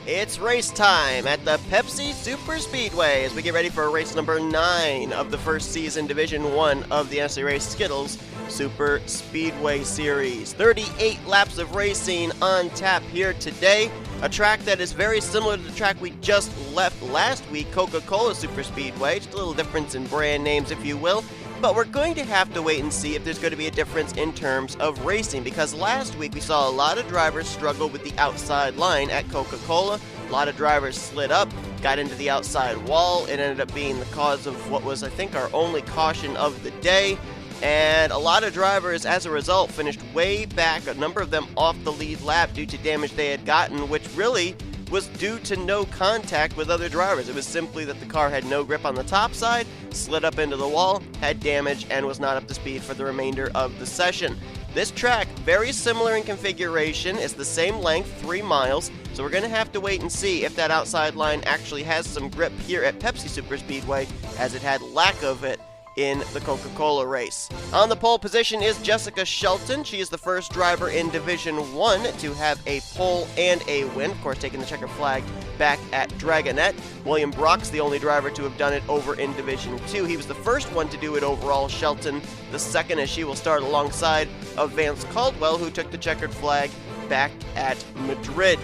It's race time at the Pepsi Super Speedway as we get ready for race number 9 of the first season Division 1 of the NNSCRA Skittles Super Speedway Series. 38 laps of racing on tap here today. A track that is very similar to the track we just left last week, Coca-Cola Super Speedway. Just a little difference in brand names, if you will. But we're going to have to wait and see if there's going to be a difference in terms of racing, because last week we saw a lot of drivers struggle with the outside line at Coca-Cola. A lot of drivers slid up, got into the outside wall. It ended up being the cause of what was, I think, our only caution of the day. And a lot of drivers, as a result, finished way back, a number of them off the lead lap due to damage they had gotten, which really was due to no contact with other drivers. It was simply that the car had no grip on the top side, slid up into the wall, had damage, and was not up to speed for the remainder of the session. This track, very similar in configuration, is the same length, 3 miles, so we're going to have to wait and see if that outside line actually has some grip here at Pepsi Super Speedway, as it had lack of it in the Coca-Cola race. On the pole position is Jessica Shelton. She is the first driver in Division 1 to have a pole and a win, of course taking the checkered flag back at Dragonette. William Brock's the only driver to have done it over in Division 2. He was the first one to do it overall. Shelton the second, as she will start alongside of Vance Caldwell, who took the checkered flag back at Madrid.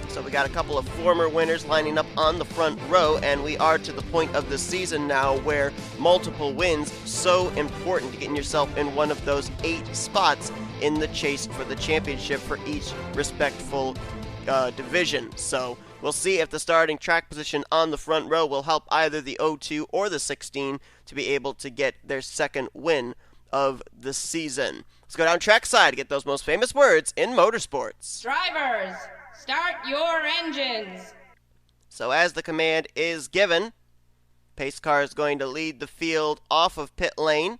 So we got a couple of former winners lining up on the front row, and we are to the point of the season now where multiple wins so important to getting yourself in one of those 8 spots in the chase for the championship for each respectful division. So we'll see if the starting track position on the front row will help either the 02 or the 16 to be able to get their second win of the season. Let's go down trackside to get those most famous words in motorsports. Drivers, start your engines. So as the command is given, pace car is going to lead the field off of pit lane.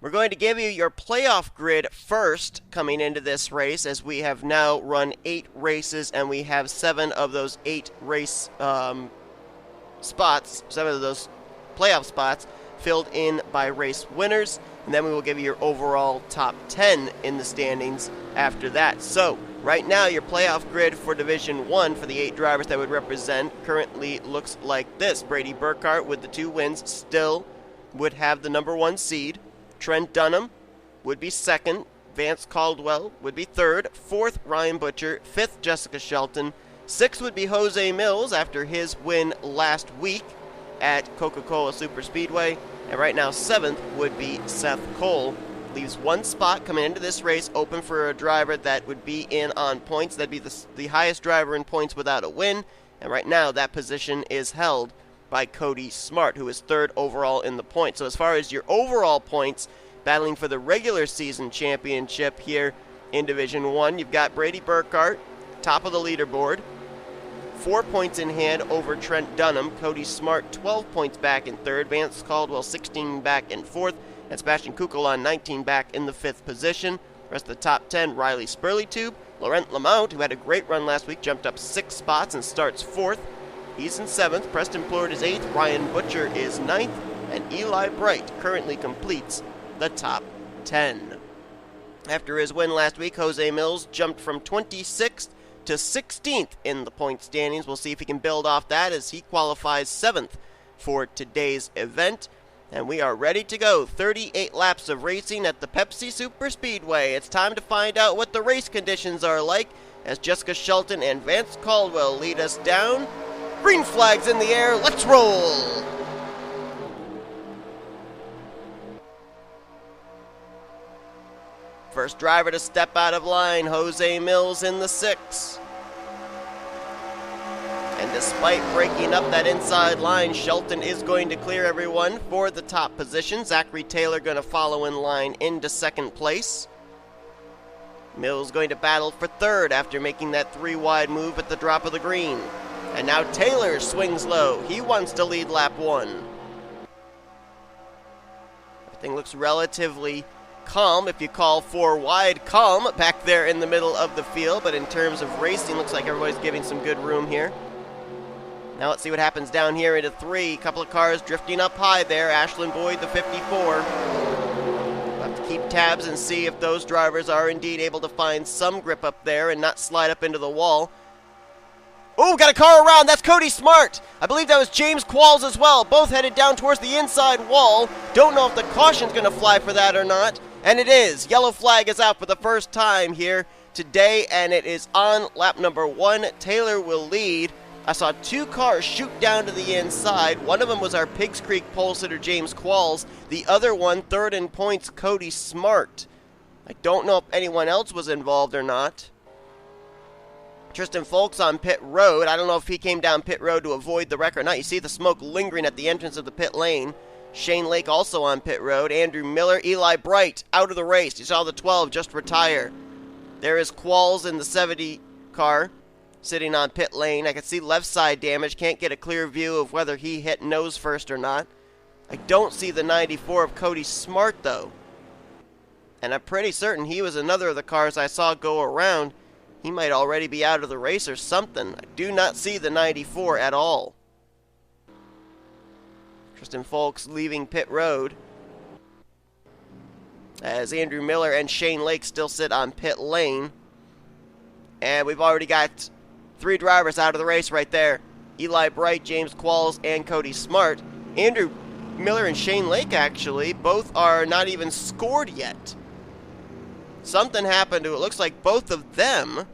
We're going to give you your playoff grid first coming into this race, as we have now run 8 races and we have 7 of those 8 race spots, 7 of those playoff spots filled in by race winners, and then we will give you your overall top 10 in the standings after that. So right now, your playoff grid for Division 1 for the 8 drivers that would represent currently looks like this. Brady Burkhart with the 2 wins still would have the number 1 seed. Trent Dunham would be 2nd. Vance Caldwell would be 3rd. 4th, Ryan Butcher. 5th, Jessica Shelton. 6th would be Jose Millz after his win last week at Coca-Cola Super Speedway. And right now, 7th would be Seth Cole. Leaves 1 spot coming into this race open for a driver that would be in on points. That'd be the highest driver in points without a win. And right now, that position is held by Cody Smart, who is 3rd overall in the points. So as far as your overall points, battling for the regular season championship here in Division 1, you've got Brady Burkhart, top of the leaderboard, 4 points in hand over Trent Dunham. Cody Smart, 12 points back in 3rd. Vance Caldwell, 16 back in 4th. And Sebastian Cucalon, 19 back in the 5th position. Rest of the top 10, Riley Spurlytube. Laurent Lemount, who had a great run last week, jumped up 6 spots and starts 4th. He's in 7th. Preston Plourd is 8th. Ryan Butcher is 9th. And Eli Bright currently completes the top 10. After his win last week, Jose Millz jumped from 26th to 16th in the point standings. We'll see if he can build off that as he qualifies 7th for today's event. And we are ready to go. 38 laps of racing at the Pepsi Super Speedway. It's time to find out what the race conditions are like as Jessica Shelton and Vance Caldwell lead us down. Green flags in the air. Let's roll. First driver to step out of line, Jose Millz in the 6. And despite breaking up that inside line, Shelton is going to clear everyone for the top position. Zachary Taylor going to follow in line into 2nd place. Millz going to battle for 3rd after making that 3-wide move at the drop of the green. And now Taylor swings low. He wants to lead lap 1. Everything looks relatively calm, if you call 4 wide calm, back there in the middle of the field. But in terms of racing, looks like everybody's giving some good room here. Now let's see what happens down here into 3. Couple of cars drifting up high there. Ashlin Boyd, the 54. We'll have to keep tabs and see if those drivers are indeed able to find some grip up there and not slide up into the wall. Oh, got a car around. That's Cody Smart. I believe that was James Qualls as well. Both headed down towards the inside wall. Don't know if the caution's going to fly for that or not. And it is. Yellow flag is out for the first time here today, and it is on lap number 1. Taylor will lead. I saw 2 cars shoot down to the inside. One of them was our Pigs Creek pole sitter, James Qualls. The other one, third in points, Cody Smart. I don't know if anyone else was involved or not. Tristan Fowlkes on pit road. I don't know if he came down pit road to avoid the wreck or not. You see the smoke lingering at the entrance of the pit lane. Shane Lake also on pit road. Andrew Miller, Eli Bright out of the race. You saw the 12 just retire. There is Qualls in the 70 car sitting on pit lane. I can see left side damage. Can't get a clear view of whether he hit nose first or not. I don't see the 94 of Cody Smart though. And I'm pretty certain he was another of the cars I saw go around. He might already be out of the race or something. I do not see the 94 at all. Tristan Fowlkes leaving pit road, as Andrew Miller and Shane Lake still sit on pit lane. And we've already got 3 drivers out of the race right there. Eli Bright, James Qualls, and Cody Smart. Andrew Miller and Shane Lake, actually, both are not even scored yet. Something happened to, it looks like, both of them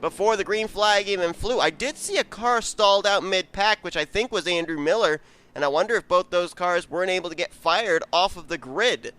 before the green flag even flew. I did see a car stalled out mid-pack, which I think was Andrew Miller, and I wonder if both those cars weren't able to get fired off of the grid.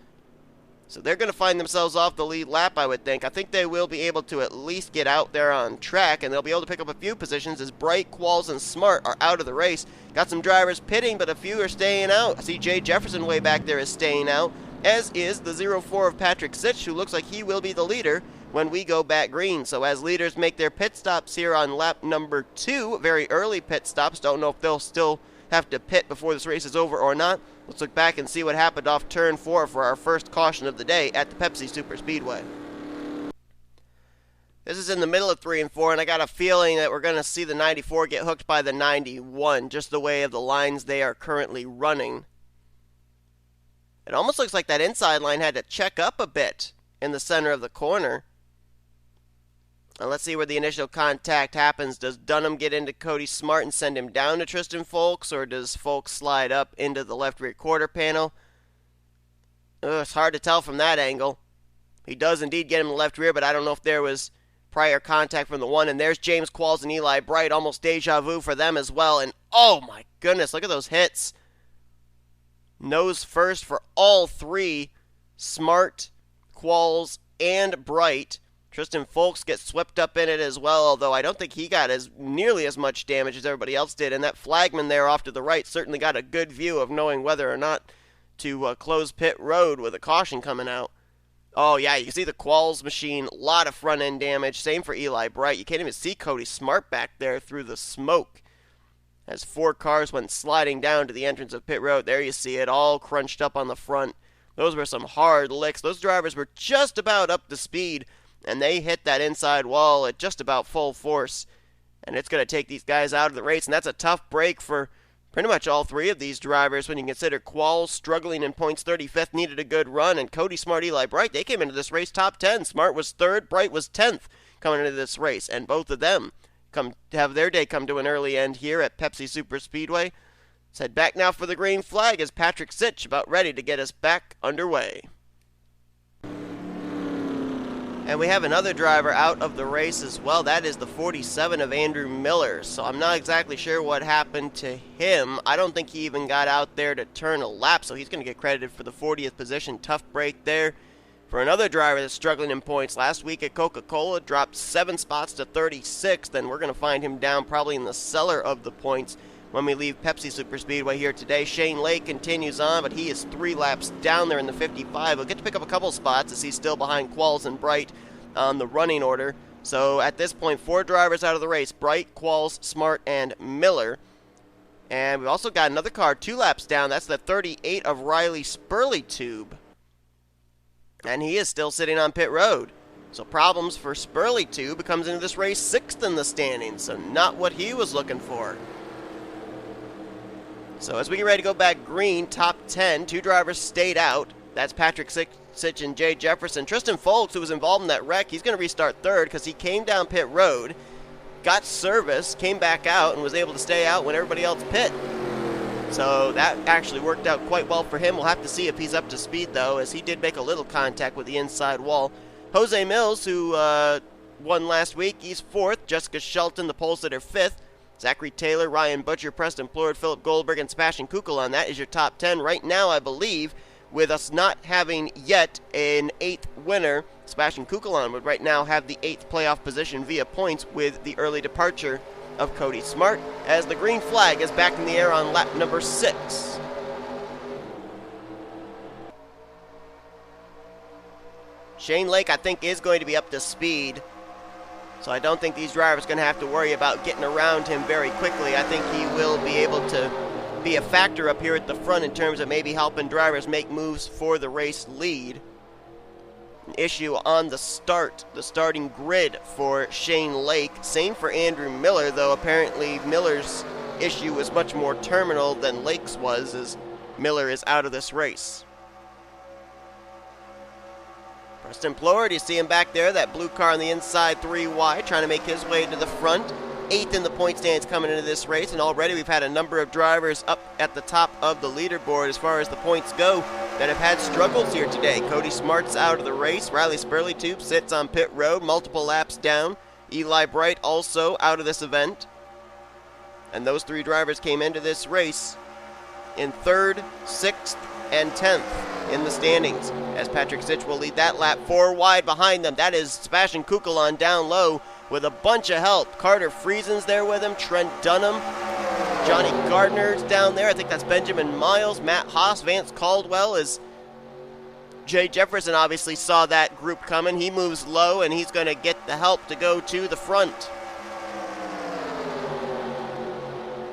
So they're going to find themselves off the lead lap, I would think. I think they will be able to at least get out there on track, and they'll be able to pick up a few positions as Bright, Qualls, and Smart are out of the race. Got some drivers pitting, but a few are staying out. I see Jay Jefferson way back there is staying out, as is the 04 of Patrick Zych, who looks like he will be the leader when we go back green. So as leaders make their pit stops here on lap number 2, very early pit stops, don't know if they'll still have to pit before this race is over or not. Let's look back and see what happened off turn 4 for our first caution of the day at the Pepsi Super Speedway. This is in the middle of 3 and 4, and I got a feeling that we're going to see the 94 get hooked by the 91, just the way of the lines they are currently running. It almost looks like that inside line had to check up a bit in the center of the corner. Now let's see where the initial contact happens. Does Dunham get into Cody Smart and send him down to Tristan Fowlkes, or does Fowlkes slide up into the left rear quarter panel? It's hard to tell from that angle. He does indeed get him in the left rear, but I don't know if there was prior contact from the one. And there's James Qualls and Eli Bright, almost deja vu for them as well. And oh my goodness, look at those hits. Nose first for all 3, Smart, Qualls, and Bright. Tristan Fowlkes gets swept up in it as well, although I don't think he got nearly as much damage as everybody else did. And that flagman there off to the right certainly got a good view of knowing whether or not to close pit road with a caution coming out. Oh yeah, you can see the Qualls machine, a lot of front end damage. Same for Eli Bright. You can't even see Cody Smart back there through the smoke, as 4 cars went sliding down to the entrance of pit road. There you see it, all crunched up on the front. Those were some hard licks. Those drivers were just about up to speed, and they hit that inside wall at just about full force. And it's going to take these guys out of the race, and that's a tough break for pretty much all 3 of these drivers when you consider Qualls struggling in points 35th, needed a good run, and Cody Smart, Eli Bright, they came into this race top 10. Smart was 3rd, Bright was 10th coming into this race, and both of them have their day come to an early end here at Pepsi Super Speedway. Let's head back now for the green flag as Patrick Zych about ready to get us back underway. And we have another driver out of the race as well. That is the 47 of Andrew Miller. So I'm not exactly sure what happened to him. I don't think he even got out there to turn a lap, so he's going to get credited for the 40th position. Tough break there for another driver that's struggling in points. Last week at Coca-Cola, dropped 7 spots to 36th, and we're going to find him down probably in the cellar of the points when we leave Pepsi Super Speedway here today. Shane Lake continues on, but he is 3 laps down there in the 55. He'll get to pick up a couple spots as he's still behind Qualls and Bright on the running order. So at this point, 4 drivers out of the race: Bright, Qualls, Smart, and Miller. And we've also got another car 2 laps down. That's the 38 of Riley Spurlytube. And he is still sitting on pit road. So problems for Spurlytube. Comes into this race 6th in the standings, so not what he was looking for. So as we get ready to go back green, top 10, 2 drivers stayed out. That's Patrick Zych and Jay Jefferson. Tristan Fowlkes, who was involved in that wreck, he's going to restart 3rd because he came down pit road, got service, came back out, and was able to stay out when everybody else pit. So that actually worked out quite well for him. We'll have to see if he's up to speed, though, as he did make a little contact with the inside wall. Jose Millz, who won last week, he's 4th. Jessica Shelton, the pole sitter, 5th. Zachary Taylor, Ryan Butcher, Preston Plourd, Philip Goldberg, and Sebastian Cucalon. That is your top 10. Right now, I believe, with us not having yet an 8th winner, Sebastian Cucalon would right now have the 8th playoff position via points with the early departure of Cody Smart, as the green flag is back in the air on lap number 6. Shane Lake, I think, is going to be up to speed, so I don't think these drivers are going to have to worry about getting around him very quickly. I think he will be able to be a factor up here at the front in terms of maybe helping drivers make moves for the race lead. An issue on the starting grid for Shane Lake. Same for Andrew Miller, though apparently Miller's issue was much more terminal than Lake's was, as Miller is out of this race. Preston Plourd, you see him back there, that blue car on the inside 3 wide, trying to make his way to the front. 8th in the point stands coming into this race, and already we've had a number of drivers up at the top of the leaderboard as far as the points go that have had struggles here today. Cody Smart's out of the race. Riley Spurlytube sits on pit road, multiple laps down. Eli Bright also out of this event. And those 3 drivers came into this race in 3rd, 6th, and 10th in the standings, as Patrick Zych will lead that lap. 4 wide behind them. That is Sebastian Cucalon down low with a bunch of help. Carter Friesen's there with him. Trent Dunham. Jonny Gardner's down there. I think that's Benjamin Miles. Matt Haas. Vance Caldwell. As Jay Jefferson obviously saw that group coming. He moves low, and he's going to get the help to go to the front.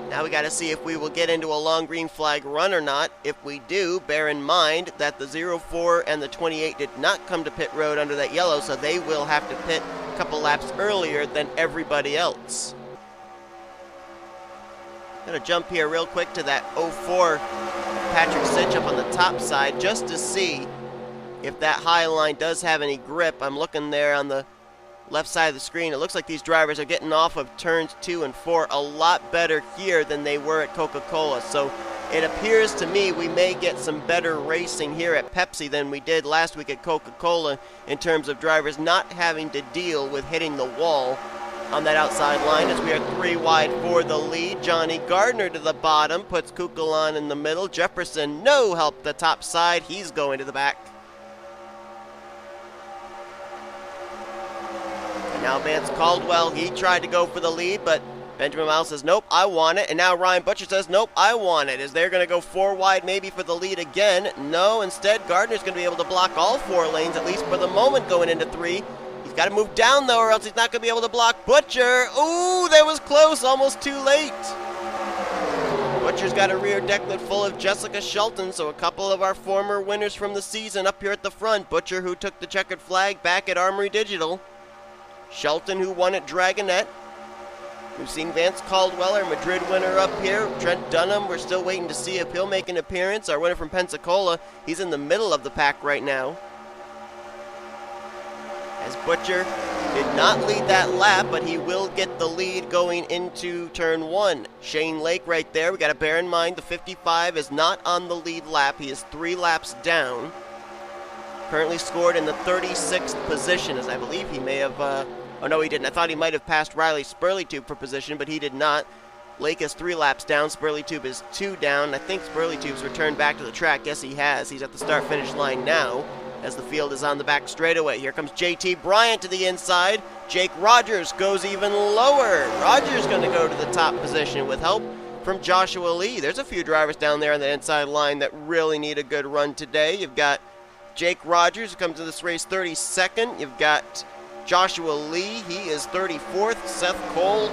Now we got to see if we will get into a long green flag run or not. If we do, bear in mind that the 04 and the 28 did not come to pit road under that yellow, so they will have to pit a couple laps earlier than everybody else. Gonna jump here real quick to that 04 Patrick Zych up on the top side just to see if that high line does have any grip. I'm looking there on the left side of the screen. It looks like these drivers are getting off of turns 2 and 4 a lot better here than they were at Coca-Cola. So it appears to me we may get some better racing here at Pepsi than we did last week at Coca-Cola in terms of drivers not having to deal with hitting the wall on that outside line, as we are 3 wide for the lead. Jonny Gardner to the bottom, puts Cucalon in the middle. Jefferson, no help the top side. He's going to the back. Now Vance Caldwell, he tried to go for the lead, but Benjamin Miles says, nope, I want it. And now Ryan Butcher says, nope, I want it. Is they're going to go 4 wide maybe for the lead again? No, instead Gardner's going to be able to block all 4 lanes, at least for the moment, going into 3. He's got to move down, though, or else he's not going to be able to block Butcher. Ooh, that was close, almost too late. Butcher's got a rear decklet full of Jessica Shelton, so a couple of our former winners from the season up here at the front. Butcher, who took the checkered flag back at Armory Digital. Shelton, who won at Dragonette. We've seen Vance Caldwell, our Madrid winner, up here. Trent Dunham, we're still waiting to see if he'll make an appearance. Our winner from Pensacola, he's in the middle of the pack right now. As Butcher did not lead that lap, but he will get the lead going into turn 1. Shane Lake right there. We got to bear in mind the 55 is not on the lead lap. He is 3 laps down. Currently scored in the 36th position, as I believe he may have... oh, no, he didn't. I thought he might have passed Riley Spurlytube for position, but he did not. Lake is 3 laps down. Spurlytube is 2 down. I think Spurlytube's returned back to the track. Yes, he has. He's at the start-finish line now, as the field is on the back straightaway. Here comes JT Bryant to the inside. Jake Rogers goes even lower. Rogers going to go to the top position with help from Joshua Lee. There's a few drivers down there on the inside line that really need a good run today. You've got Jake Rogers, who comes to this race 32nd. You've got Joshua Lee, he is 34th. Seth Cole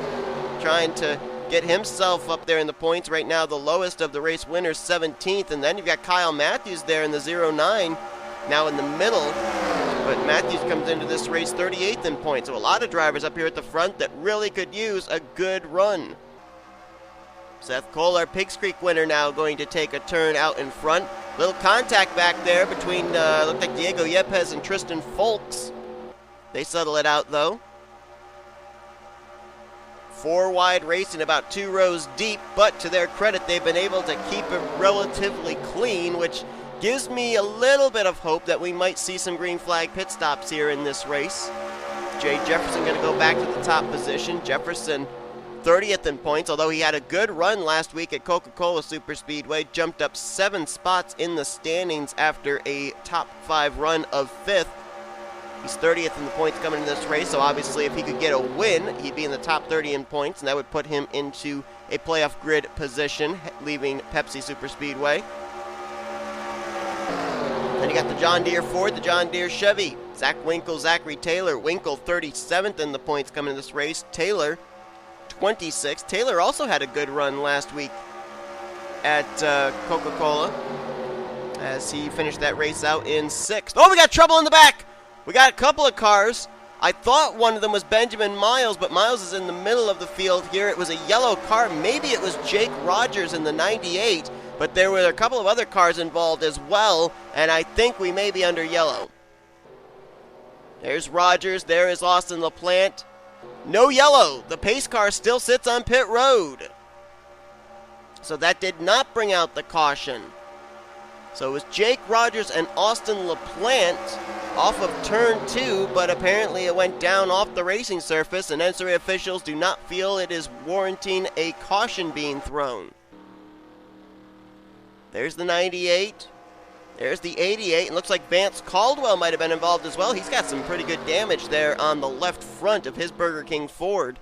trying to get himself up there in the points. Right now, the lowest of the race winners, 17th. And then you've got Kyle Mathews there in the 09, now in the middle. But Mathews comes into this race 38th in points. So a lot of drivers up here at the front that really could use a good run. Seth Cole, our Pigs Creek winner, now going to take a turn out in front. Little contact back there between, looked like Diego Yepes and Tristan Fowlkes. They settle it out, though. 4 wide racing about 2 rows deep, but to their credit, they've been able to keep it relatively clean, which gives me a little bit of hope that we might see some green flag pit stops here in this race. Jay Jefferson going to go back to the top position. Jefferson 30th in points, although he had a good run last week at Coca-Cola Superspeedway, jumped up 7 spots in the standings after a top 5 run of 5th. He's 30th in the points coming into this race, so obviously if he could get a win, he'd be in the top 30 in points, and that would put him into a playoff grid position, leaving Pepsi Superspeedway. Then you got the John Deere Ford, the John Deere Chevy, Zack Winkle, Zachary Taylor. Winkle 37th in the points coming into this race. Taylor 26th. Taylor also had a good run last week at Coca-Cola as he finished that race out in 6th. Oh, we got trouble in the back! We got a couple of cars. I thought one of them was Benjamin Miles, but Miles is in the middle of the field here. It was a yellow car. Maybe it was Jake Rogers in the 98, but there were a couple of other cars involved as well, and I think we may be under yellow. There's Rogers. There is Austin LaPlante. No yellow. The pace car still sits on pit road. So that did not bring out the caution. So it was Jake Rogers and Austin LaPlante off of turn 2, but apparently it went down off the racing surface, and NNSCRA officials do not feel it is warranting a caution being thrown. There's the 98. There's the 88. It looks like Vance Caldwell might have been involved as well. He's got some pretty good damage there on the left front of his Burger King Ford.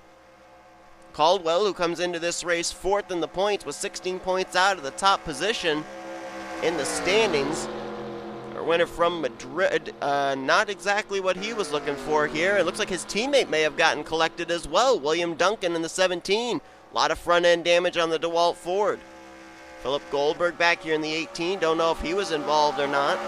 Caldwell, who comes into this race 4th in the points, was 16 points out of the top position in the standings. Our winner from Madrid, not exactly what he was looking for here. It looks like his teammate may have gotten collected as well. William Duncan in the 17. A lot of front-end damage on the DeWalt Ford. Philip Goldberg back here in the 18. Don't know if he was involved or not.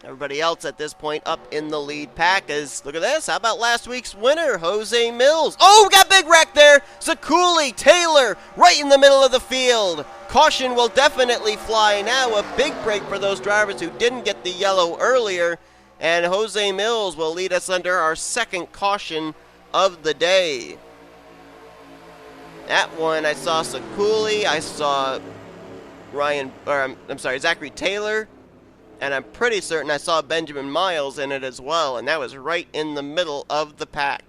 Everybody else at this point up in the lead pack is, look at this, how about last week's winner, Jose Millz? Oh, we got big wreck there. Ciculli, Taylor, right in the middle of the field. Caution will definitely fly now. A big break for those drivers who didn't get the yellow earlier. And Jose Millz will lead us under our second caution of the day. That one, I saw Ciculli, I saw Zachary Taylor, and I'm pretty certain I saw Benjamin Miles in it as well, and that was right in the middle of the pack.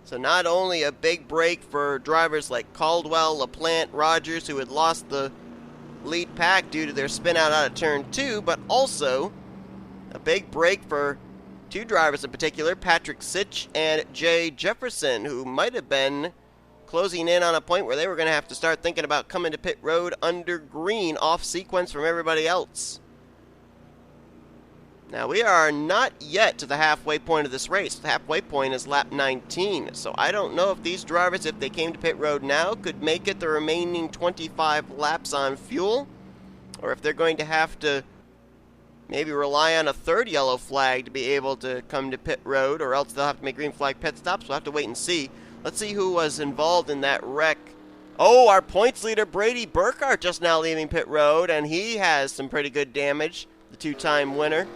So not only a big break for drivers like Caldwell, LaPlante, Rogers, who had lost the lead pack due to their spin out of turn 2, but also a big break for 2 drivers in particular, Patrick Zych and Jay Jefferson, who might have been closing in on a point where they were going to have to start thinking about coming to pit road under green, off sequence from everybody else. Now, we are not yet to the halfway point of this race. The halfway point is lap 19, so I don't know if these drivers, if they came to pit road now, could make it the remaining 25 laps on fuel, or if they're going to have to maybe rely on a 3rd yellow flag to be able to come to pit road, or else they'll have to make green flag pit stops. We'll have to wait and see. Let's see who was involved in that wreck. Oh, our points leader, Brady Burkhart, just now leaving pit road, and he has some pretty good damage, the 2-time winner.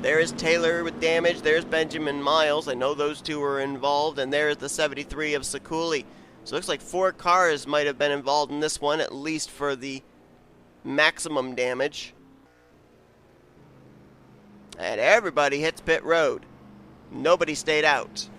There is Taylor with damage. There's Benjamin Miles. I know those 2 were involved, and there's the 73 of Ciculli. So it looks like 4 cars might have been involved in this one, at least for the maximum damage. And everybody hits pit road. Nobody stayed out.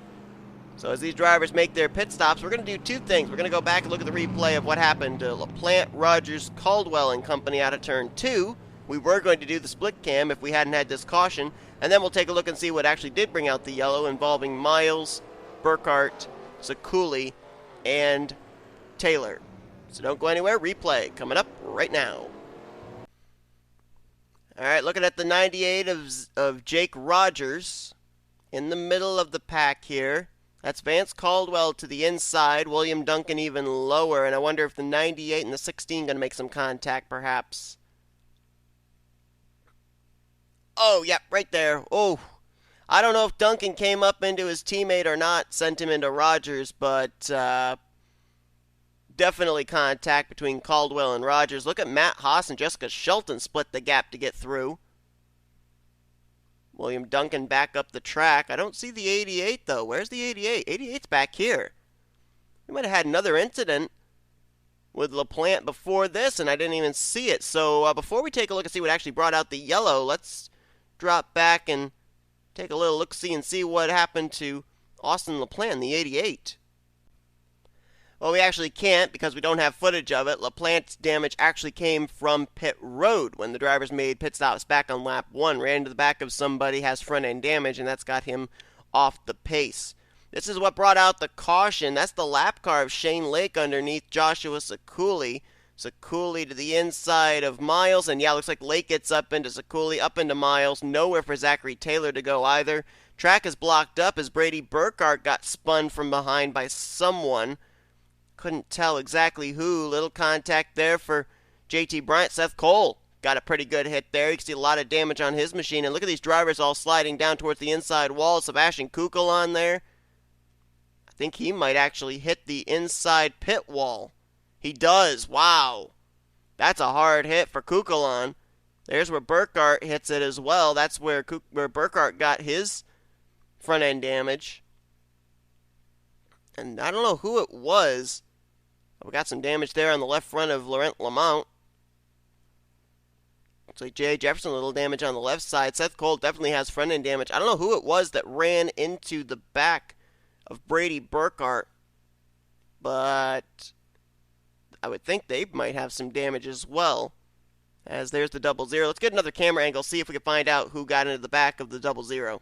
So as these drivers make their pit stops, we're going to do 2 things. We're going to go back and look at the replay of what happened to LaPlante, Rogers, Caldwell and company out of turn 2. We were going to do the split cam if we hadn't had this caution. And then we'll take a look and see what actually did bring out the yellow, involving Miles, Burkhart, Ciculli, and Taylor. So don't go anywhere. Replay coming up right now. All right, looking at the 98 of Jake Rogers in the middle of the pack here. That's Vance Caldwell to the inside, William Duncan even lower, and I wonder if the 98 and the 16 going to make some contact perhaps. Oh, yep, right there. Oh, I don't know if Duncan came up into his teammate or not, sent him into Rogers, but definitely contact between Caldwell and Rogers. Look at Matt Haas and Jessica Shelton split the gap to get through. William Duncan back up the track. I don't see the 88, though. Where's the 88? 88's back here. We might have had another incident with LaPlante before this, and I didn't even see it. So before we take a look and see what actually brought out the yellow, let's drop back and take a little look-see and see what happened to Austin LaPlante, the 88. Well, we actually can't because we don't have footage of it. LaPlante's damage actually came from pit road when the drivers made pit stops back on lap 1. Ran into the back of somebody, has front-end damage, and that's got him off the pace. This is what brought out the caution. That's the lap car of Shane Lake underneath Joshua Ciculli. Ciculli to the inside of Miles, and yeah, looks like Lake gets up into Ciculli, up into Miles. Nowhere for Zachary Taylor to go either. Track is blocked up as Brady Burkhart got spun from behind by someone. Couldn't tell exactly who. Little contact there for JT Bryant. Seth Cole got a pretty good hit there. You can see a lot of damage on his machine. And look at these drivers all sliding down towards the inside wall. Sebastian Cucalon there. I think he might actually hit the inside pit wall. He does. Wow. That's a hard hit for Cucalon. There's where Burkhart hits it as well. That's where Burkhart got his front end damage. And I don't know who it was. We got some damage there on the left front of Laurent Lemount. Looks like J. Jefferson, a little damage on the left side. Seth Cole definitely has front end damage. I don't know who it was that ran into the back of Brady Burkhart, but I would think they might have some damage as well. As there's the 00. Let's get another camera angle, see if we can find out who got into the back of the 00.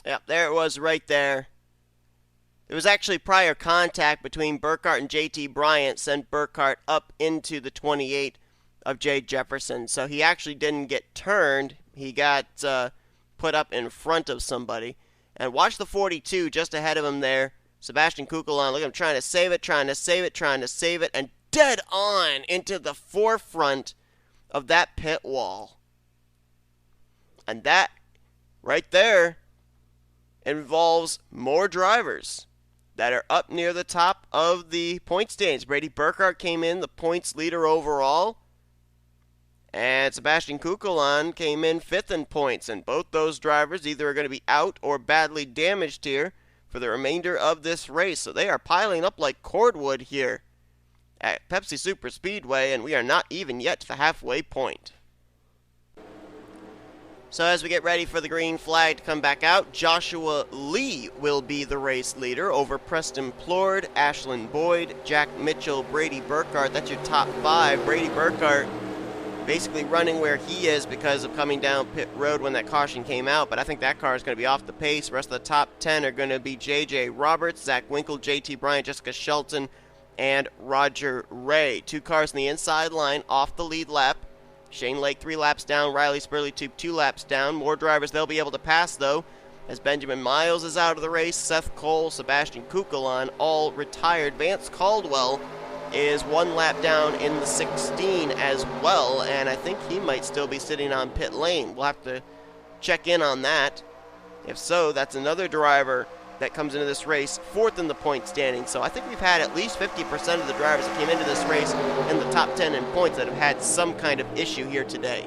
Yep, there it was right there. There was actually prior contact between Burkhart and JT Bryant, sent Burkhart up into the 28 of J. Jefferson. So he actually didn't get turned. He got put up in front of somebody. And watch the 42 just ahead of him there. Sebastian Cucalon, look at him trying to save it, and dead on into the forefront of that pit wall. And that right there involves more drivers that are up near the top of the point standings. Brady Burkhart came in the points leader overall, and Sebastian Cucalon came in 5th in points. And both those drivers either are going to be out or badly damaged here for the remainder of this race. So they are piling up like cordwood here at Pepsi Super Speedway, and we are not even yet to the halfway point. So as we get ready for the green flag to come back out, Joshua Lee will be the race leader over Preston Plourd, Ashlin Boyd, Jack Mitchell, Brady Burkhart. That's your top 5. Brady Burkhart basically running where he is because of coming down pit road when that caution came out, but I think that car is going to be off the pace. The rest of the top 10 are going to be J.J. Roberts, Zack Winkle, JT Bryant, Jessica Shelton, and Roger Ray. 2 cars in the inside line off the lead lap. Shane Lake 3 laps down, Riley Spurlytube 2 laps down. More drivers they'll be able to pass, though, as Benjamin Miles is out of the race. Seth Cole, Sebastian Cucalon, all retired. Vance Caldwell is 1 lap down in the 16 as well, and I think he might still be sitting on pit lane. We'll have to check in on that. If so, that's another driver that comes into this race 4th in the point standing. So I think we've had at least 50% of the drivers that came into this race in the top 10 in points that have had some kind of issue here today.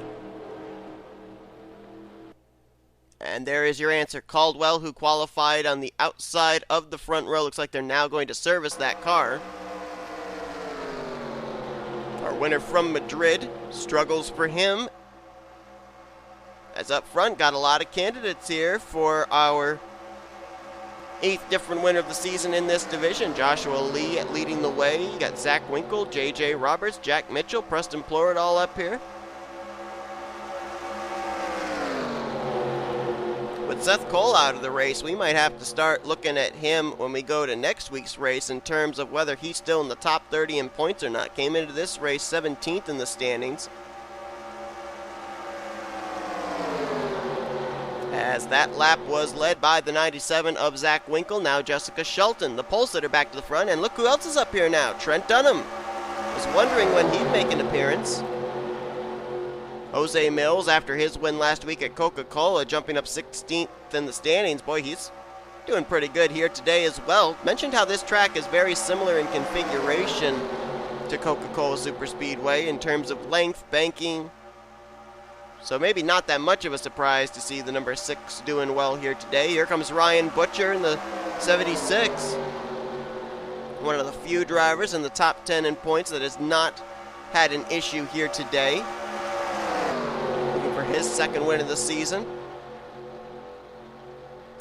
And there is your answer. Caldwell, who qualified on the outside of the front row. Looks like they're now going to service that car. Our winner from Madrid, struggles for him. As up front, got a lot of candidates here for our 8th different winner of the season in this division. Joshua Lee leading the way. You got Zack Winkle, J.J. Roberts, Jack Mitchell, Preston Plourd all up here. With Seth Cole out of the race, we might have to start looking at him when we go to next week's race in terms of whether he's still in the top 30 in points or not. Came into this race 17th in the standings. As that lap was led by the 97 of Zack Winkle. Now Jessica Shelton, the pole sitter, back to the front. And look who else is up here now. Trent Dunham. Was wondering when he'd make an appearance. Jose Millz, after his win last week at Coca-Cola, jumping up 16th in the standings. Boy, he's doing pretty good here today as well. Mentioned how this track is very similar in configuration to Coca-Cola Superspeedway in terms of length, banking, So maybe not that much of a surprise to see the number 6 doing well here today. Here comes Ryan Butcher in the 76. One of the few drivers in the top 10 in points that has not had an issue here today. Looking for his second win of the season.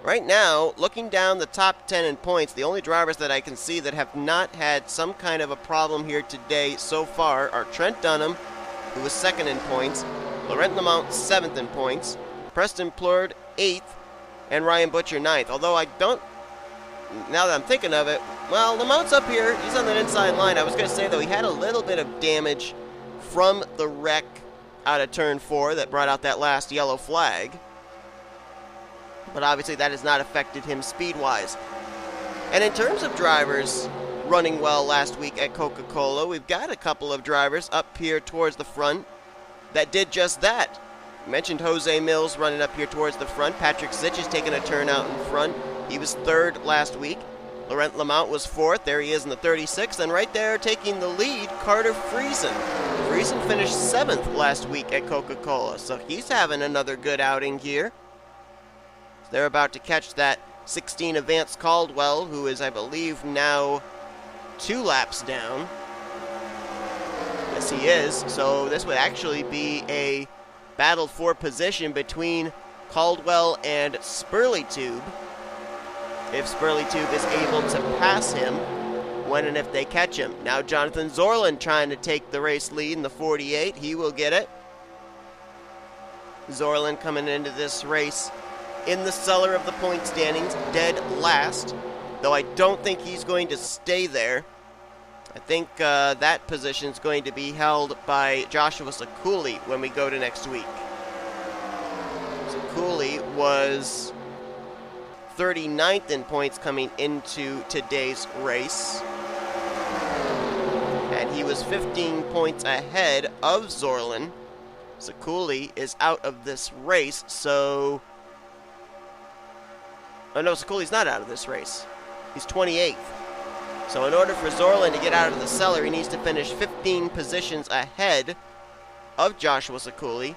Right now, looking down the top 10 in points, the only drivers that I can see that have not had some kind of a problem here today so far are Trent Dunham, who was second in points, Laurent Lemount, 7th in points, Preston Plourd, 8th, and Ryan Butcher, 9th. Although I don't, now that I'm thinking of it, well, Lemount's up here. He's on that inside line. I was going to say, though, he had a little bit of damage from the wreck out of Turn 4 that brought out that last yellow flag. But obviously that has not affected him speed-wise. And in terms of drivers running well last week at Coca-Cola, we've got a couple of drivers up here towards the front that did just that. I mentioned Jose Millz running up here towards the front. Patrick Zych is taking a turn out in front. He was 3rd last week. Laurent Lemount was 4th. There he is in the 36th. And right there taking the lead, Carter Friesen. Friesen finished 7th last week at Coca-Cola, so he's having another good outing here. They're about to catch that 16 of Vance Caldwell, who is, I believe, now 2 laps down. Yes, he is. So this would actually be a battle for position between Caldwell and Spurlytube. If Spurlytube is able to pass him when and if they catch him. Now Jonathan Zoerlein trying to take the race lead in the 48. He will get it. Zoerlein coming into this race in the cellar of the point standings, dead last, though I don't think he's going to stay there. I think that position is going to be held by Joshua Ciculli when we go to next week. Ciculli was 39th in points coming into today's race, and he was 15 points ahead of Zoerlein. Ciculli is out of this race, so... Oh no, Ciculli's not out of this race. He's 28th. So in order for Zoerlein to get out of the cellar, he needs to finish 15 positions ahead of Joshua Ciculli.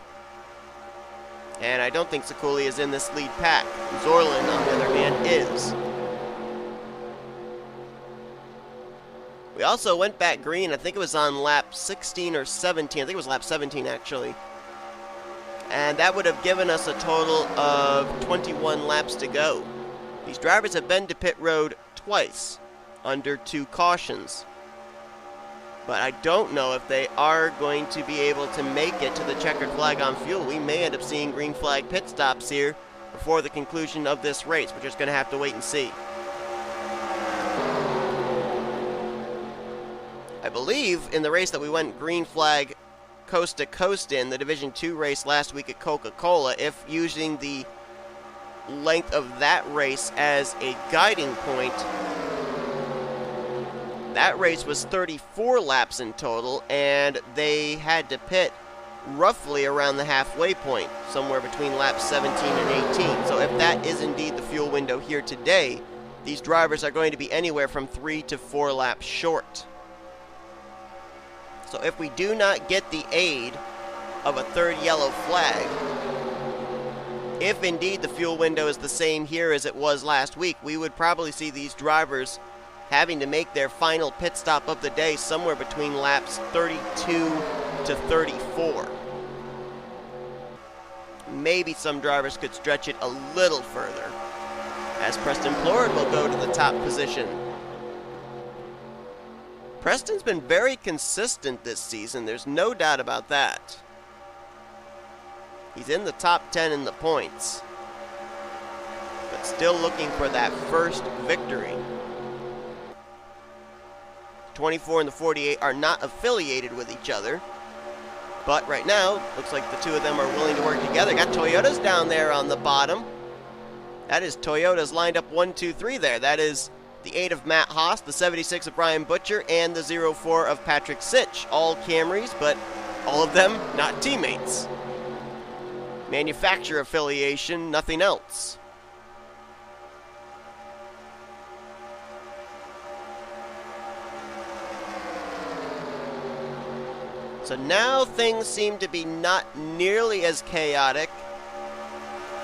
And I don't think Ciculli is in this lead pack. Zoerlein, on the other hand, is. We also went back green. I think it was on lap 16 or 17. I think it was lap 17, actually. And that would have given us a total of 21 laps to go. These drivers have been to pit road twice, under 2 cautions. But I don't know if they are going to be able to make it to the checkered flag on fuel. We may end up seeing green flag pit stops here before the conclusion of this race. We're just going to have to wait and see. I believe in the race that we went green flag coast to coast in, the Division 2 race last week at Coca-Cola, if using the length of that race as a guiding point, that race was 34 laps in total, and they had to pit roughly around the halfway point, somewhere between laps 17 and 18. So if that is indeed the fuel window here today, these drivers are going to be anywhere from 3 to 4 laps short. So if we do not get the aid of a 3rd yellow flag, if indeed the fuel window is the same here as it was last week, we would probably see these drivers having to make their final pit stop of the day somewhere between laps 32 to 34. Maybe some drivers could stretch it a little further, as Preston Plourd will go to the top position. Preston's been very consistent this season, there's no doubt about that. He's in the top 10 in the points, but still looking for that first victory. 24 and the 48 are not affiliated with each other, but right now, looks like the two of them are willing to work together. Got Toyotas down there on the bottom. That is Toyotas lined up 1, 2, 3 there. That is the 8 of Matt Haas, the 76 of Brian Butcher, and the 04 of Patrick Zych. All Camrys, but all of them not teammates. Manufacturer affiliation, nothing else. So now things seem to be not nearly as chaotic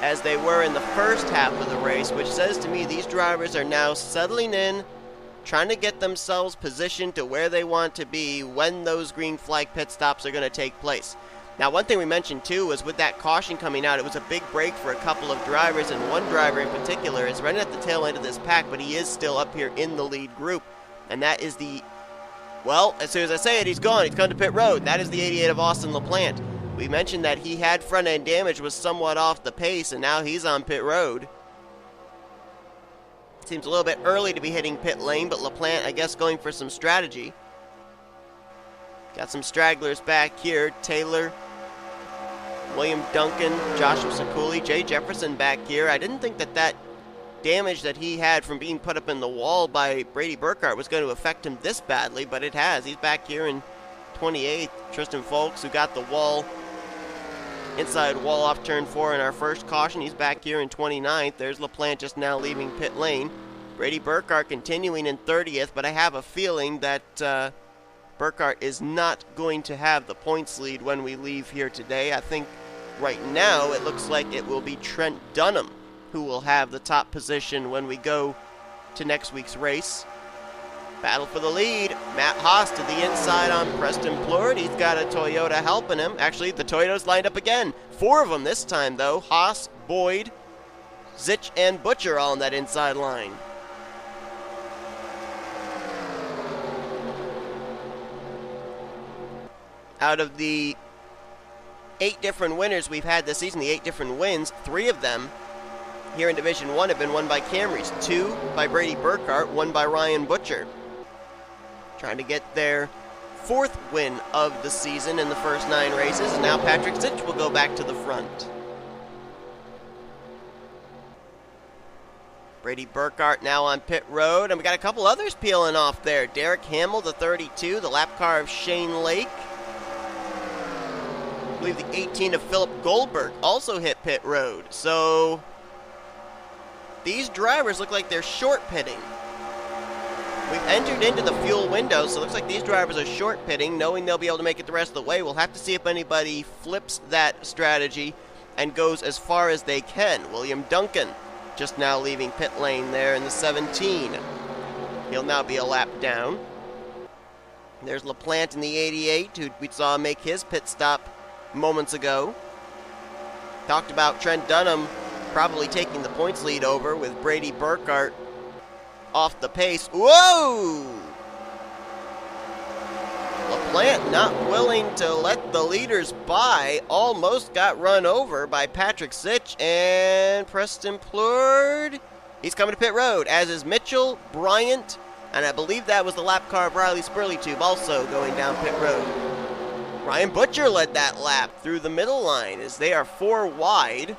as they were in the first half of the race, which says to me these drivers are now settling in, trying to get themselves positioned to where they want to be when those green flag pit stops are going to take place. Now, one thing we mentioned too was with that caution coming out, it was a big break for a couple of drivers, and one driver in particular is running at the tail end of this pack, but he is still up here in the lead group, and that is the, well, as soon as I say it, he's gone. He's gone to pit road. That is the 88 of Austin LaPlante. We mentioned that he had front end damage, was somewhat off the pace, and now he's on pit road. Seems a little bit early to be hitting pit lane, but LaPlante, I guess, going for some strategy. Got some stragglers back here. Taylor, William Duncan, Joshua Ciculli, Jay Jefferson back here. I didn't think that that damage that he had from being put up in the wall by Brady Burkhart was going to affect him this badly, but it has. He's back here in 28th. Tristan Fowlkes, who got the wall, inside wall off turn 4 in our first caution. He's back here in 29th. There's LaPlante just now leaving pit lane. Brady Burkhart continuing in 30th, but I have a feeling that Burkhart is not going to have the points lead when we leave here today. I think right now it looks like it will be Trent Dunham who will have the top position when we go to next week's race. Battle for the lead. Matt Haas to the inside on Preston Plourd. He's got a Toyota helping him. Actually, the Toyota's lined up again. 4 of them this time, though. Haas, Boyd, Zych, and Butcher all on that inside line. Out of the 8 different winners we've had this season, the 8 different wins, 3 of them here in Division 1 have been won by Camrys. 2 by Brady Burkhart, 1 by Ryan Butcher. Trying to get their 4th win of the season in the first 9 races, and now Patrick Zych will go back to the front. Brady Burkhart now on pit road, and we got a couple others peeling off there. Derek Hamill, the 32, the lap car of Shane Lake. I believe the 18 of Philip Goldberg also hit pit road. So these drivers look like they're short pitting. We've entered into the fuel window, so it looks like these drivers are short pitting, knowing they'll be able to make it the rest of the way. We'll have to see if anybody flips that strategy and goes as far as they can. William Duncan just now leaving pit lane there in the 17. He'll now be a lap down. There's LaPlante in the 88, who we saw make his pit stop moments ago. Talked about Trent Dunham probably taking the points lead over with Brady Burkhart off the pace. Whoa! LaPlante not willing to let the leaders by. Almost got run over by Patrick Zych and Preston Plourd. He's coming to pit road, as is Mitchell, Bryant, and I believe that was the lap car of Riley Spurlytube also going down pit road. Ryan Butcher led that lap through the middle line as they are 4 wide.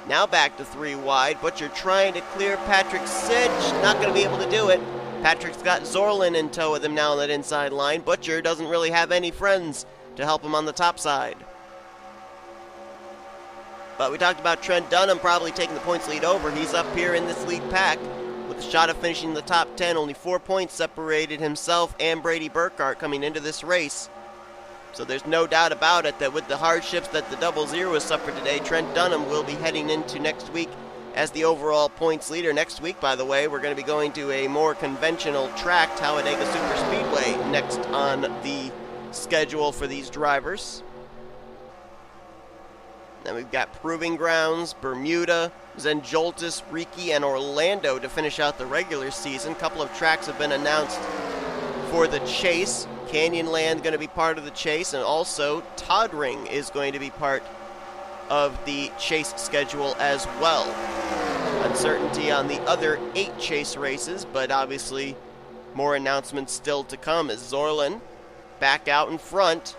Now back to 3 wide. Butcher trying to clear Patrick Zych. Not going to be able to do it. Patrick's got Zoerlein in tow with him now on that inside line. Butcher doesn't really have any friends to help him on the top side. But we talked about Trent Dunham probably taking the points lead over. He's up here in this lead pack with a shot of finishing in the top 10. Only 4 points separated himself and Brady Burkhart coming into this race. So there's no doubt about it that with the hardships that the 00 has suffered today, Trent Dunham will be heading into next week as the overall points leader. Next week, by the way, we're going to be going to a more conventional track, Talladega Superspeedway, next on the schedule for these drivers. Then we've got Proving Grounds, Bermuda, Zenjoltis, Riki, and Orlando to finish out the regular season. A couple of tracks have been announced for the chase. Canyonland going to be part of the chase, and also Toddring is going to be part of the chase schedule as well. Uncertainty on the other 8 chase races, but obviously more announcements still to come as Zoerlein back out in front.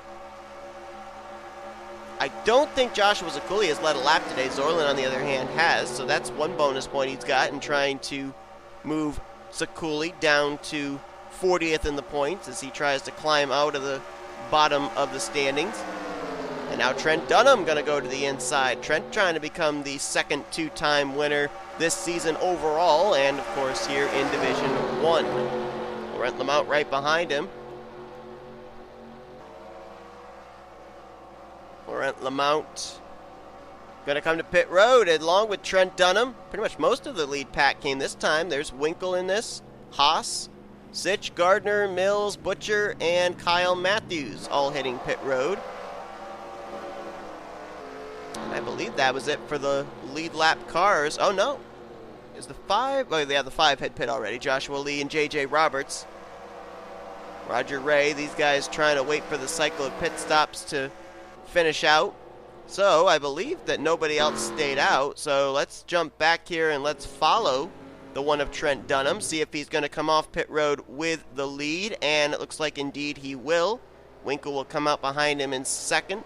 I don't think Joshua Ciculli has led a lap today. Zoerlein, on the other hand, has, so that's 1 bonus point he's got in trying to move Ciculli down to 40th in the points as he tries to climb out of the bottom of the standings. And now Trent Dunham going to go to the inside. Trent trying to become the second 2-time winner this season overall, and of course here in Division 1. Laurent Lemount right behind him. Laurent Lemount going to come to pit road along with Trent Dunham. Pretty much most of the lead pack came this time. There's Winkle in this, Haas, Zych, Gardner, Millz, Butcher, and Kyle Mathews all hitting pit road. And I believe that was it for the lead lap cars. Oh no, is the 5? Oh yeah, the 5 had pit already. Joshua Lee and JJ Roberts. Roger Ray, these guys trying to wait for the cycle of pit stops to finish out. So I believe that nobody else stayed out. So let's jump back here and let's follow the one of Trent Dunham. See if he's going to come off pit road with the lead. And it looks like indeed he will. Winkle will come out behind him in second.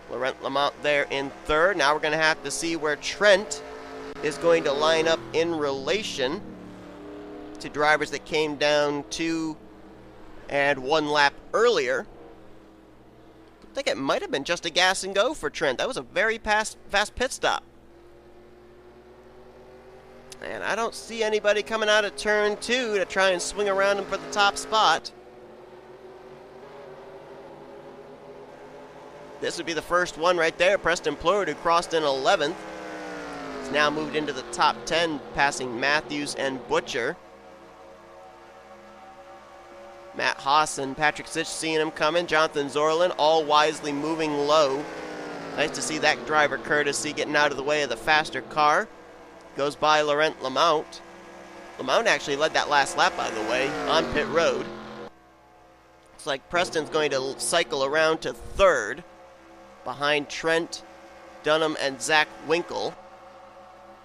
Laurent Lemount there in third. Now we're going to have to see where Trent is going to line up in relation to drivers that came down 2 and 1 lap earlier. I think it might have been just a gas and go for Trent. That was a very fast pit stop. And I don't see anybody coming out of turn 2 to try and swing around him for the top spot. This would be the first one right there. Preston Plourd, who crossed in 11th. He's now moved into the top 10, passing Mathews and Butcher. Matt Haas and Patrick Zych seeing him coming. Jonathan Zoerlein all wisely moving low. Nice to see that driver courtesy getting out of the way of the faster car. Goes by Laurent Lemount. Lemount actually led that last lap, by the way, on pit road. Looks like Preston's going to cycle around to third behind Trent Dunham and Zack Winkle.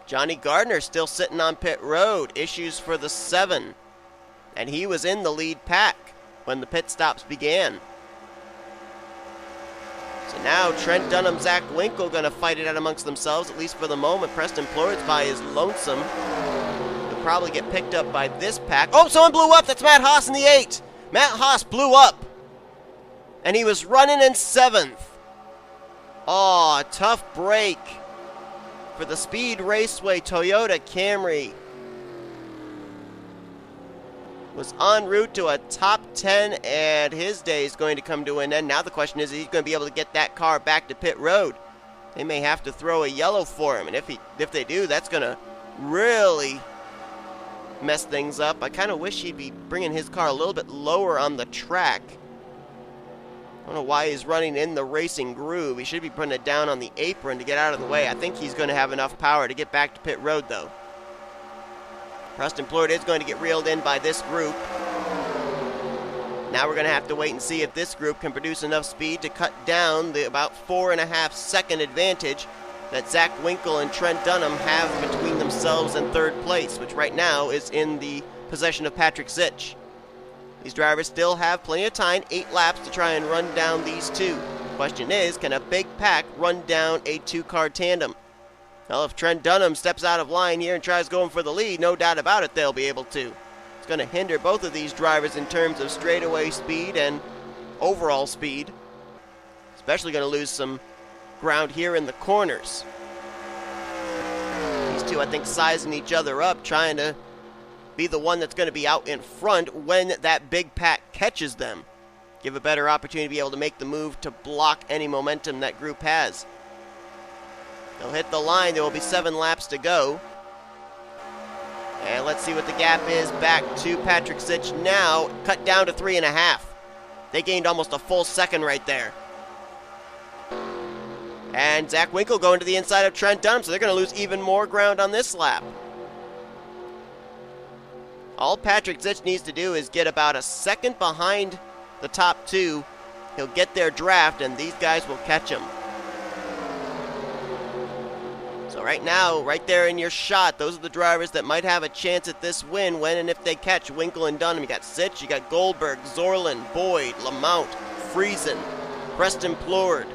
Jonny Gardner still sitting on pit road. Issues for the 7. And he was in the lead pack when the pit stops began. So now Trent Dunham, Zack Winkle going to fight it out amongst themselves, at least for the moment. Preston Plourd's by his lonesome. He'll probably get picked up by this pack. Oh, someone blew up. That's Matt Haas in the 8. Matt Haas blew up. And he was running in 7th. Oh, tough break for the Speed Raceway Toyota Camry. Was en route to a top 10, and his day is going to come to an end. Now the question is he's going to be able to get that car back to pit road. They may have to throw a yellow for him, and if they do, that's going to really mess things up. I kind of wish he'd be bringing his car a little bit lower on the track. I don't know why he's running in the racing groove. He should be putting it down on the apron to get out of the way. I think he's going to have enough power to get back to pit road, though. Preston Plourd is going to get reeled in by this group. Now we're going to have to wait and see if this group can produce enough speed to cut down the about 4.5 second advantage that Zack Winkle and Trent Dunham have between themselves and third place, which right now is in the possession of Patrick Zych. These drivers still have plenty of time, 8 laps to try and run down these two. The question is, can a big pack run down a 2-car tandem? Well, if Trent Dunham steps out of line here and tries going for the lead, no doubt about it, they'll be able to. It's going to hinder both of these drivers in terms of straightaway speed and overall speed. Especially going to lose some ground here in the corners. These two, I think, sizing each other up, trying to be the one that's going to be out in front when that big pack catches them. Give a better opportunity to be able to make the move to block any momentum that group has. They'll hit the line. There will be 7 laps to go. And let's see what the gap is back to Patrick Zych now. Cut down to 3.5. They gained almost a full second right there. And Zack Winkle going to the inside of Trent Dunham, so they're going to lose even more ground on this lap. All Patrick Zych needs to do is get about a second behind the top 2. He'll get their draft, and these guys will catch him. So right now, right there in your shot, those are the drivers that might have a chance at this win when and if they catch Winkle and Dunham. You got Zych, you got Goldberg, Zoerlein, Boyd, Lemount, Friesen, Preston Plourd,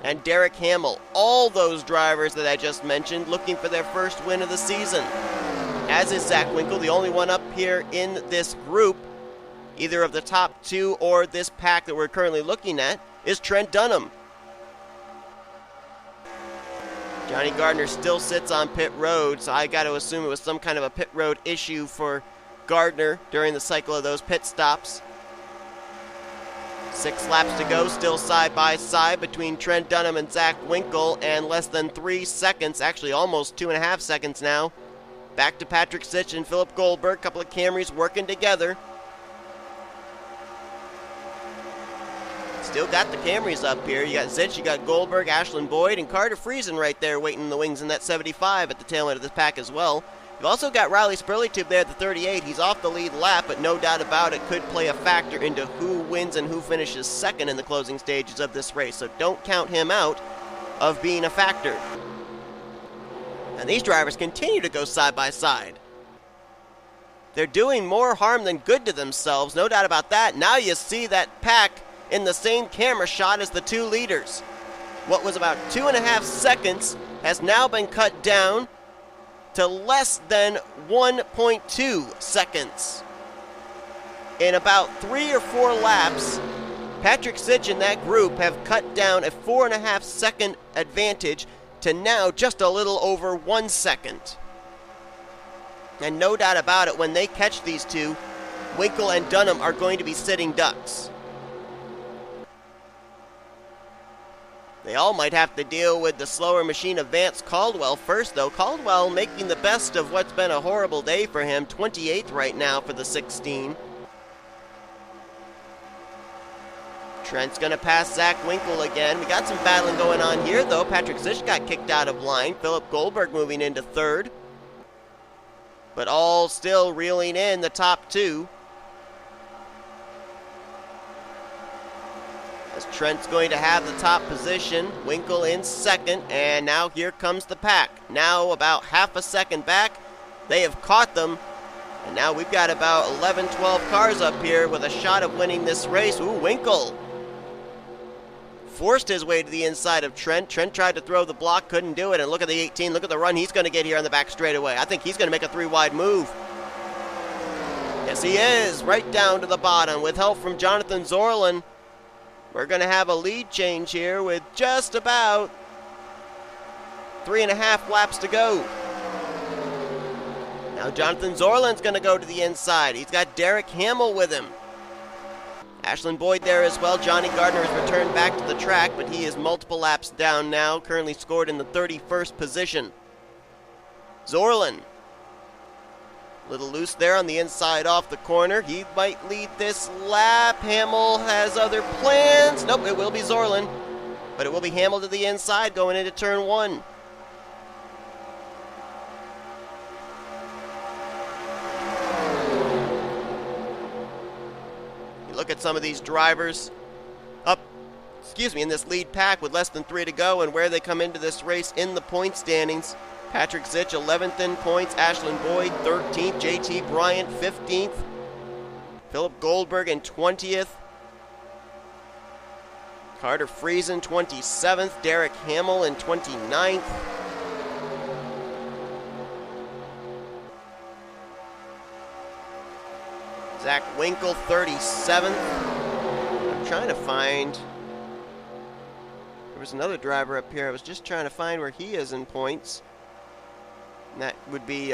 and Derek Hamill. All those drivers that I just mentioned looking for their first win of the season. As is Zack Winkle, the only one up here in this group, either of the top 2 or this pack that we're currently looking at, is Trent Dunham. Jonny Gardner still sits on pit road, so I got to assume it was some kind of a pit road issue for Gardner during the cycle of those pit stops. 6 laps to go, still side by side between Trent Dunham and Zack Winkle, and less than 3 seconds, actually almost 2.5 seconds now. Back to Patrick Zych and Philip Goldberg, a couple of Camrys working together. Still got the Camrys up here. You got Zych, you got Goldberg, Ashlin Boyd, and Carter Friesen right there waiting in the wings in that 75 at the tail end of this pack as well. You've also got Riley Spurlytube there at the 38. He's off the lead lap, but no doubt about it could play a factor into who wins and who finishes second in the closing stages of this race. So don't count him out of being a factor. And these drivers continue to go side by side. They're doing more harm than good to themselves, no doubt about that. Now you see that pack in the same camera shot as the 2 leaders. What was about 2.5 seconds has now been cut down to less than 1.2 seconds. In about 3 or 4 laps, Patrick Zych and that group have cut down a 4.5 second advantage to now just a little over 1 second. And no doubt about it, when they catch these two, Winkle and Dunham are going to be sitting ducks. They all might have to deal with the slower machine of Vance Caldwell first, though. Caldwell making the best of what's been a horrible day for him. 28th right now for the 16. Trent's going to pass Zack Winkle again. We got some battling going on here, though. Patrick Zych got kicked out of line. Philip Goldberg moving into 3rd. But all still reeling in the top 2. As Trent's going to have the top position, Winkle in 2nd, and now here comes the pack. Now about half a second back, they have caught them, and now we've got about 11, 12 cars up here with a shot of winning this race. Ooh, Winkle forced his way to the inside of Trent. Trent tried to throw the block, couldn't do it, and look at the 18, look at the run he's going to get here on the back straightaway. I think he's going to make a 3-wide move. Yes, he is, right down to the bottom with help from Jonathan Zoerlein. We're going to have a lead change here with just about 3.5 laps to go. Now Jonathan Zoerlein's going to go to the inside. He's got Derek Hamill with him. Ashlin Boyd there as well. Jonny Gardner has returned back to the track, but he is multiple laps down now, currently scored in the 31st position. Zoerlein, little loose there on the inside off the corner. He might lead this lap. Hamill has other plans. Nope, it will be Zoerlein. But it will be Hamill to the inside going into turn 1. You look at some of these drivers in this lead pack with less than 3 to go and where they come into this race in the point standings. Patrick Zych, 11th in points. Ashlin Boyd, 13th. JT Bryant, 15th. Philip Goldberg in 20th. Carter Friesen, 27th. Derek Hamill in 29th. Zack Winkle, 37th. I'm trying to find... There was another driver up here. I was just trying to find where he is in points. And that would be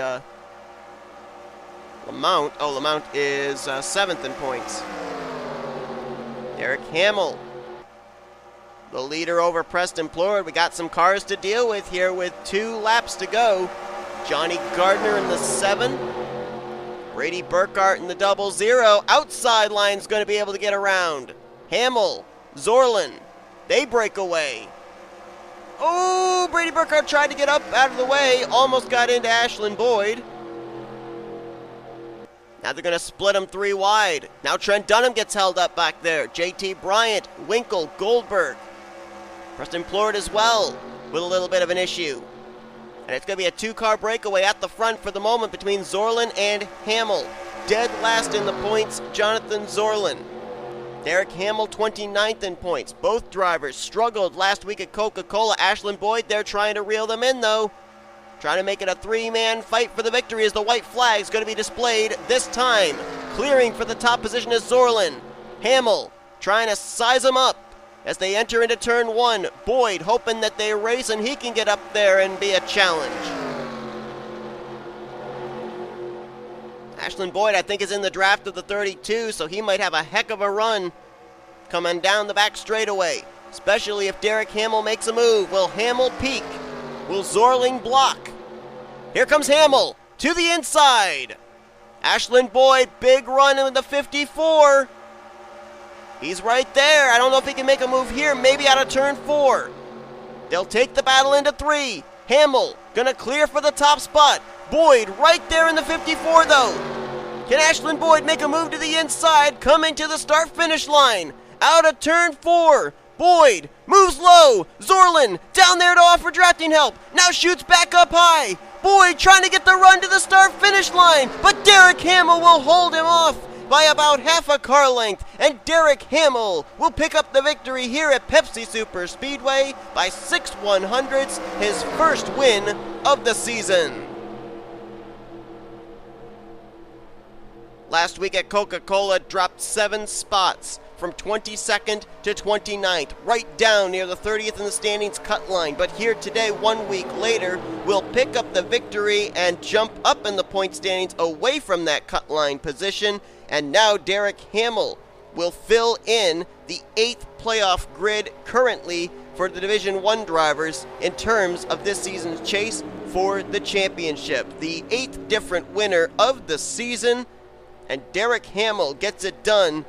Lemount. Oh, Lemount is 7th in points. Derek Hamill, the leader over Preston Plourd. We got some cars to deal with here with 2 laps to go. Jonny Gardner in the 7. Brady Burkhart in the 00. Outside line's going to be able to get around. Hamill, Zoerlein, they break away. Oh, Brady Burkhart tried to get up out of the way, almost got into Ashlin Boyd. Now they're going to split them 3 wide. Now Trent Dunham gets held up back there. JT Bryant, Winkle, Goldberg. Preston Plourd as well with a little bit of an issue. And it's going to be a 2-car breakaway at the front for the moment between Zoerlein and Hamill. Dead last in the points, Jonathan Zoerlein. Derek Hamill, 29th in points. Both drivers struggled last week at Coca-Cola. Ashlin Boyd, they're trying to reel them in, though. Trying to make it a 3-man fight for the victory as the white flag is going to be displayed this time. Clearing for the top position is Zoerlein. Hamill trying to size them up as they enter into turn 1. Boyd hoping that they race and he can get up there and be a challenge. Ashlin Boyd, I think, is in the draft of the 32, so he might have a heck of a run coming down the back straightaway, especially if Derek Hamill makes a move. Will Hamill peek? Will Zoerlein block? Here comes Hamill to the inside. Ashlin Boyd, big run in the 54. He's right there. I don't know if he can make a move here, maybe out of turn 4. They'll take the battle into 3. Hamill gonna clear for the top spot. Boyd right there in the 54 though. Can Ashlin Boyd make a move to the inside, coming to the start-finish line? Out of turn 4. Boyd moves low. Zoerlein down there to offer drafting help. Now shoots back up high. Boyd trying to get the run to the start-finish line, but Derek Hamill will hold him off by about half a car length, and Derek Hamill will pick up the victory here at Pepsi Super Speedway by 6/100ths, his first win of the season. Last week at Coca-Cola, dropped 7 spots from 22nd to 29th, right down near the 30th in the standings cut line. But here today, 1 week later, will pick up the victory and jump up in the point standings away from that cut line position. And now Derek Hamill will fill in the 8th playoff grid currently for the Division 1 drivers in terms of this season's chase for the championship. The 8th different winner of the season, and Derek Hamill gets it done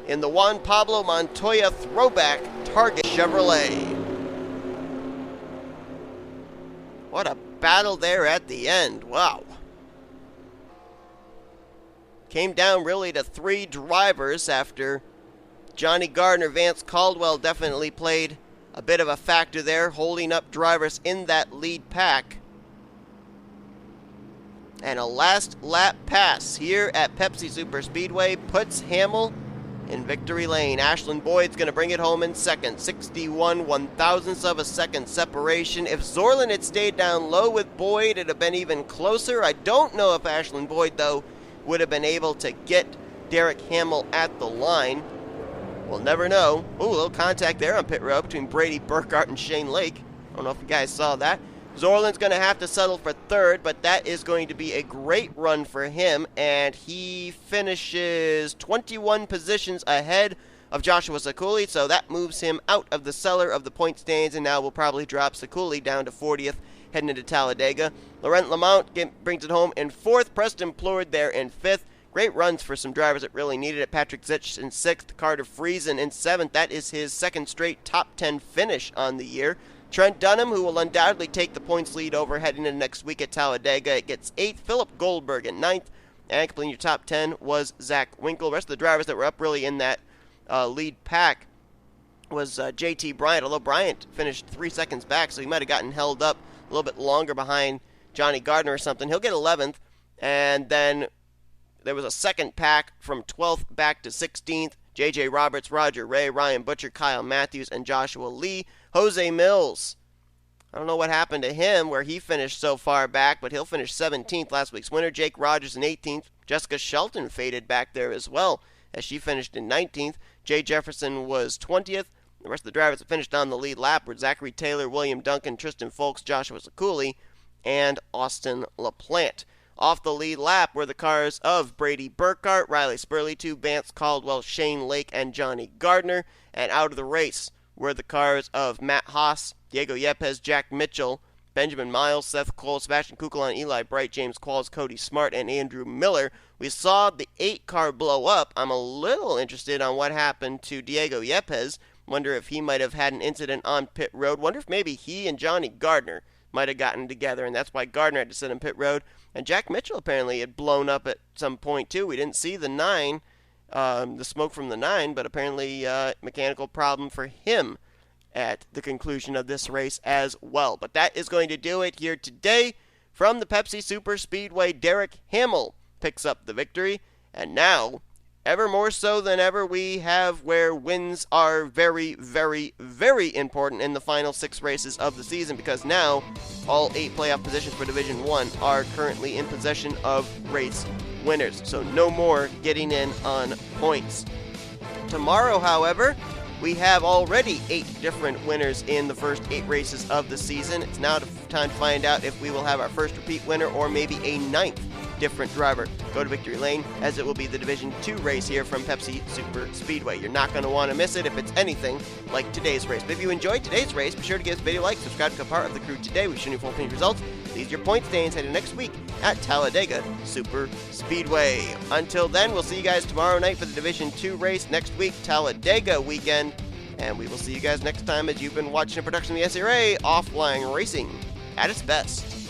in the Juan Pablo Montoya throwback Target Chevrolet. What a battle there at the end. Wow. Came down really to 3 drivers after Jonny Gardner. Vance Caldwell definitely played a bit of a factor there, holding up drivers in that lead pack. And a last lap pass here at Pepsi Super Speedway puts Hamill in victory lane. Ashlin Boyd's going to bring it home in second. 61/1000ths of a second separation. If Zoerlein had stayed down low with Boyd, it'd have been even closer. I don't know if Ashlin Boyd, though, would have been able to get Derek Hamill at the line. We'll never know. Ooh, a little contact there on pit road between Brady Burkhart and Shane Lake. I don't know if you guys saw that. Zoerlein's going to have to settle for 3rd, but that is going to be a great run for him, and he finishes 21 positions ahead of Joshua Ciculli, so that moves him out of the cellar of the point standings, and now will probably drop Ciculli down to 40th heading into Talladega. Laurent Lemount brings it home in 4th. Preston Plourd there in 5th. Great runs for some drivers that really needed it. Patrick Zych in 6th. Carter Friesen in 7th. That is his 2nd straight top 10 finish on the year. Trent Dunham, who will undoubtedly take the points lead over heading into next week at Talladega, it gets 8th. Philip Goldberg in 9th. And completing your top 10 was Zack Winkle. The rest of the drivers that were up really in that lead pack was JT Bryant, although Bryant finished 3 seconds back, so he might have gotten held up a little bit longer behind Jonny Gardner or something. He'll get 11th, and then there was a second pack from 12th back to 16th. J.J. Roberts, Roger Ray, Ryan Butcher, Kyle Mathews, and Joshua Lee. Jose Millz, I don't know what happened to him where he finished so far back, but he'll finish 17th, last week's winner. Jake Rogers in 18th. Jessica Shelton faded back there as well, as she finished in 19th. Jay Jefferson was 20th. The rest of the drivers that finished on the lead lap were Zachary Taylor, William Duncan, Tristan Fowlkes, Joshua Ciculli, and Austin LaPlante. Off the lead lap were the cars of Brady Burkhart, Riley Spurlytube, Vance Caldwell, Shane Lake, and Jonny Gardner. And out of the race were the cars of Matt Haas, Diego Yepes, Jack Mitchell, Benjamin Miles, Seth Cole, Sebastian Cucalon, Eli Bright, James Qualls, Cody Smart, and Andrew Miller. We saw the 8 car blow up. I'm a little interested on what happened to Diego Yepes. Wonder if he might have had an incident on pit road. Wonder if maybe he and Jonny Gardner might have gotten together, and that's why Gardner had to sit on pit road. And Jack Mitchell apparently had blown up at some point, too. We didn't see the 9, the smoke from the 9, but apparently mechanical problem for him at the conclusion of this race as well. But that is going to do it here today. From the Pepsi Super Speedway, Derek Hamill picks up the victory. And now, ever more so than ever, we have where wins are very, very, very important in the final 6 races of the season, because now all 8 playoff positions for Division 1 are currently in possession of race winners. So no more getting in on points. Tomorrow, however, we have already 8 different winners in the first 8 races of the season. It's now time to find out if we will have our first repeat winner or maybe a 9th different driver. Go to Victory Lane, as it will be the Division 2 race here from Pepsi Super Speedway. You're not going to want to miss it if it's anything like today's race. But if you enjoyed today's race, be sure to give this video a like, subscribe to become part of the crew today. We've shown you full finish results. These are your point standings heading next week at Talladega Super Speedway. Until then, we'll see you guys tomorrow night for the Division 2 race. Next week, Talladega weekend. And we will see you guys next time as you've been watching a production of the NNSCRA Offline Racing at its best.